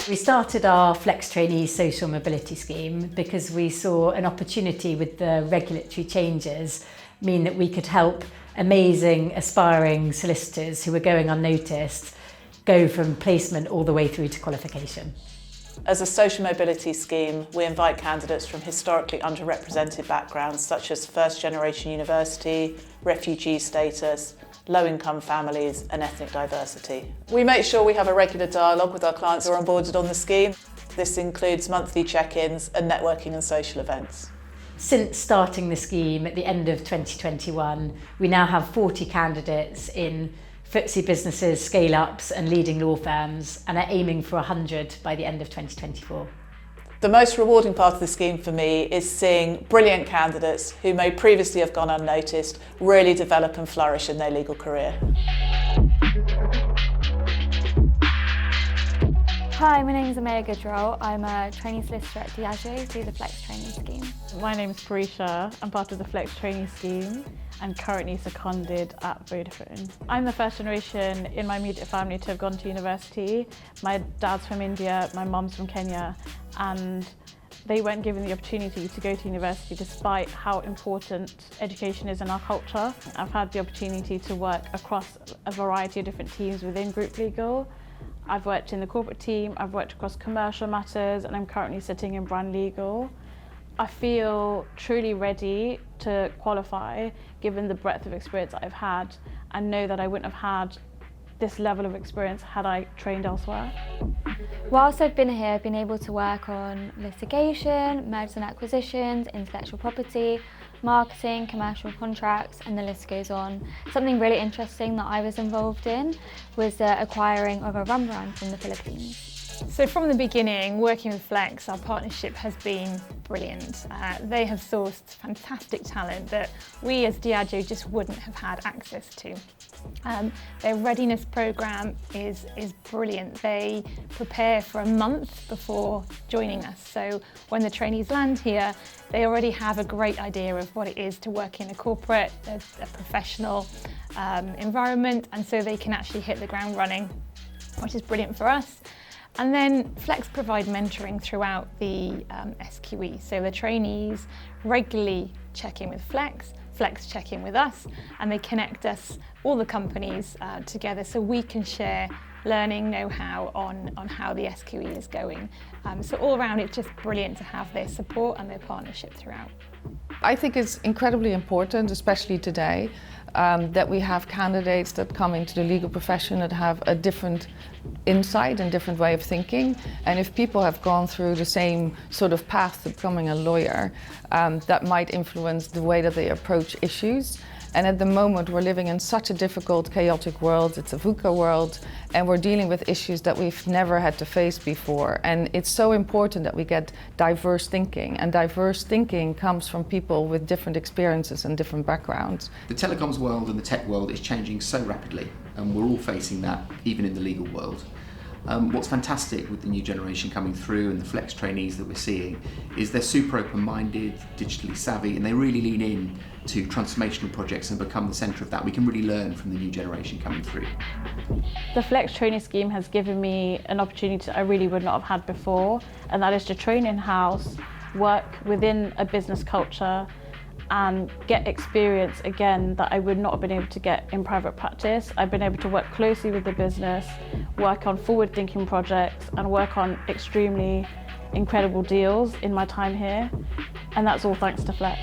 We started our Flex Trainee social mobility scheme because we saw an opportunity with the regulatory changes mean that we could help amazing aspiring solicitors who were going unnoticed go from placement all the way through to qualification. As a social mobility scheme, we invite candidates from historically underrepresented backgrounds such as first-generation university, refugee status, low-income families and ethnic diversity. We make sure we have a regular dialogue with our clients who are onboarded on the scheme. This includes monthly check-ins and networking and social events. Since starting the scheme at the end of 2021, we now have 40 candidates in FTSE businesses, scale-ups and leading law firms, and are aiming for 100 by the end of 2024. The most rewarding part of the scheme for me is seeing brilliant candidates who may previously have gone unnoticed really develop and flourish in their legal career. Hi, my name is Amaya Goodrow. I'm a trainee solicitor at Diageo through the Flex Trainee scheme. My name is Parisha. I'm part of the Flex Trainee scheme and currently seconded at Vodafone. I'm the first generation in my immediate family to have gone to university. My dad's from India, my mum's from Kenya, and they weren't given the opportunity to go to university despite how important education is in our culture. I've had the opportunity to work across a variety of different teams within group legal. I've worked in the corporate team, I've worked across commercial matters, and I'm currently sitting in brand legal. I feel truly ready to qualify given the breadth of experience I've had, and know that I wouldn't have had this level of experience had I trained elsewhere. Whilst I've been here, I've been able to work on litigation, mergers and acquisitions, intellectual property, marketing, commercial contracts, and the list goes on. Something really interesting that I was involved in was the acquiring of a rum brand from the Philippines. So from the beginning, working with Flex, our partnership has been brilliant. They have sourced fantastic talent that we as Diageo just wouldn't have had access to. Their readiness programme is brilliant. They prepare for a month before joining us. So when the trainees land here, they already have a great idea of what it is to work in a corporate, a professional environment, and so they can actually hit the ground running, which is brilliant for us. And then Flex provide mentoring throughout the SQE. So the trainees regularly check in with Flex, Flex check in with us, and they connect us, all the companies, together so we can share learning know-how on how the SQE is going. So all around it's just brilliant to have their support and their partnership throughout. I think it's incredibly important, especially today, that we have candidates that come into the legal profession that have a different insight and different way of thinking. And if people have gone through the same sort of path to becoming a lawyer, that might influence the way that they approach issues. And at the moment we're living in such a difficult, chaotic world. It's a VUCA world, and we're dealing with issues that we've never had to face before. And it's so important that we get diverse thinking, and diverse thinking comes from people with different experiences and different backgrounds. The telecoms world and the tech world is changing so rapidly, and we're all facing that even in the legal world. What's fantastic with the new generation coming through and the Flex trainees that we're seeing is they're super open-minded, digitally savvy, and they really lean in to transformational projects and become the centre of that. We can really learn from the new generation coming through. The Flex Trainee scheme has given me an opportunity I really would not have had before, and that is to train in-house, work within a business culture, and get experience again that I would not have been able to get in private practice. I've been able to work closely with the business, work on forward-thinking projects, and work on extremely incredible deals in my time here, and that's all thanks to Flex.